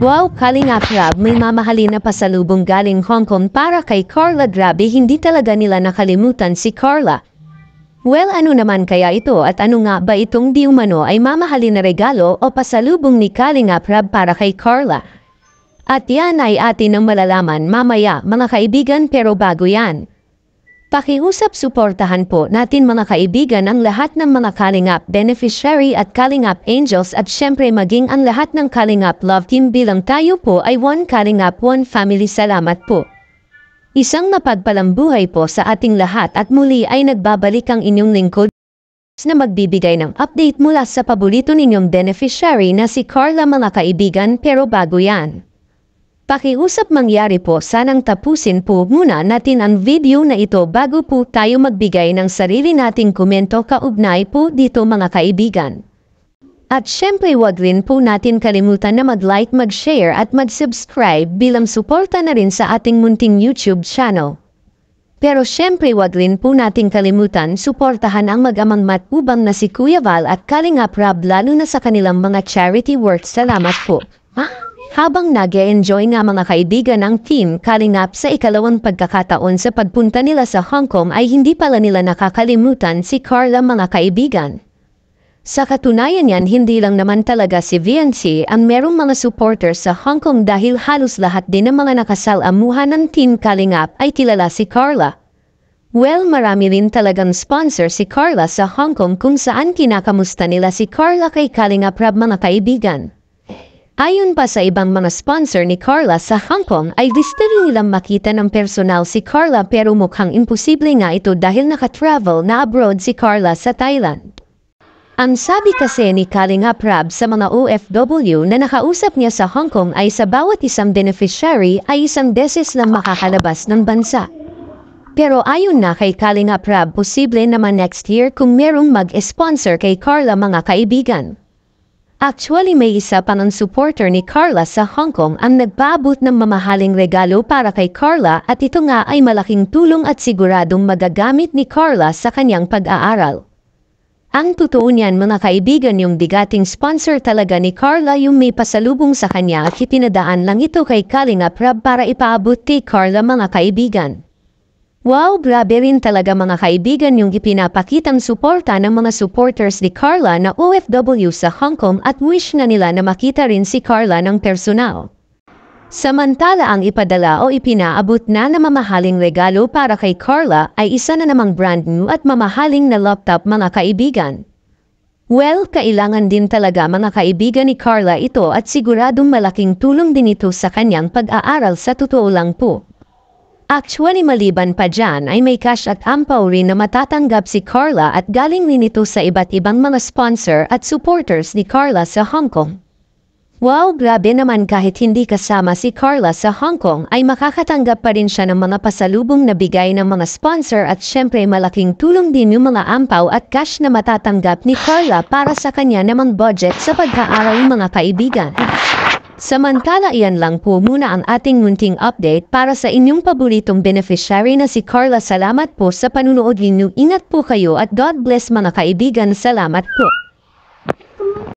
Wow, Kalingap Rab, may mamahalin na pasalubong galing Hong Kong para kay Carla. Grabe, hindi talaga nila nakalimutan si Carla. Well, ano naman kaya ito at ano nga ba itong di umano ay mamahalin na regalo o pasalubong ni Kalingap Rab para kay Carla? At yan ay atin ang malalaman mamaya mga kaibigan, pero bago yan, pakiusap suportahan po natin mga kaibigan ang lahat ng mga Kalingap beneficiary at Kalingap angels at syempre maging ang lahat ng Kalingap love team bilang tayo po ay one Kalingap one family. Salamat po. Isang mapagpalang buhay po sa ating lahat at muli ay nagbabalik ang inyong lingkod na magbibigay ng update mula sa paborito ninyong beneficiary na si Carla mga kaibigan, pero bago yan, pakiusap mangyari po, sanang tapusin po muna natin ang video na ito bago po tayo magbigay ng sarili nating komento kaugnay po dito mga kaibigan. At syempre wag rin po natin kalimutan na mag-like, mag-share at mag-subscribe bilang suporta na rin sa ating munting YouTube channel. Pero syempre wag rin po natin kalimutan suportahan ang mag-amang matubang na si Kuya Val at Kalingap Rab, lalo na sa kanilang mga charity work. Salamat po. Habang nag-e-enjoy nga mga kaibigan ng Team Kalingap sa ikalawang pagkakataon sa pagpunta nila sa Hong Kong ay hindi pala nila nakakalimutan si Carla mga kaibigan. Sa katunayan yan, hindi lang naman talaga si VNC ang merong mga supporters sa Hong Kong dahil halos lahat din ng mga nakasalamuhan ng Team Kalingap ay kilala si Carla. Well, marami rin talagang sponsor si Carla sa Hong Kong kung saan kinakamusta nila si Carla kay Kalingap Rab mga kaibigan. Ayon pa sa ibang mga sponsor ni Carla sa Hong Kong ay gusto rin nilang makita ng personal si Carla, pero mukhang imposible nga ito dahil naka-travel na abroad si Carla sa Thailand. Ang sabi kasi ni Kalingap Rab sa mga OFW na nakausap niya sa Hong Kong ay sa bawat isang beneficiary ay isang beses lang makakalabas ng bansa. Pero ayon na kay Kalingap Rab, posible naman next year kung merong mag-sponsor kay Carla mga kaibigan. Actually, may isa pa ng supporter ni Carla sa Hong Kong ang nagpaabot ng mamahaling regalo para kay Carla at ito nga ay malaking tulong at siguradong magagamit ni Carla sa kanyang pag-aaral. Ang totoo niyan mga kaibigan, yung bigating sponsor talaga ni Carla yung may pasalubong sa kanya at ipinadaan lang ito kay Kalingap Rab para ipaabot kay Carla mga kaibigan. Wow, grabe rin talaga mga kaibigan yung ipinapakitang suporta ng mga supporters ni Carla na OFW sa Hong Kong at wish na nila na makita rin si Carla ng personal. Samantala ang ipadala o ipinaabot na mamahaling regalo para kay Carla ay isa na namang brand new at mamahaling na laptop mga kaibigan. Well, kailangan din talaga mga kaibigan ni Carla ito at siguradong malaking tulong din ito sa kanyang pag-aaral, sa totoo lang po. Actually, maliban pa dyan ay may cash at ampaw rin na matatanggap si Carla at galing rin ito sa iba't ibang mga sponsor at supporters ni Carla sa Hong Kong. Wow, grabe naman, kahit hindi kasama si Carla sa Hong Kong ay makakatanggap pa rin siya ng mga pasalubong na bigay ng mga sponsor at syempre malaking tulong din yung mga ampaw at cash na matatanggap ni Carla para sa kanya namang budget sa pag-aaral mga kaibigan. Samantala, iyan lang po muna ang ating munting update para sa inyong paboritong beneficiary na si Carla. Salamat po sa panunood ninyo. Ingat po kayo at God bless mga kaibigan. Salamat po.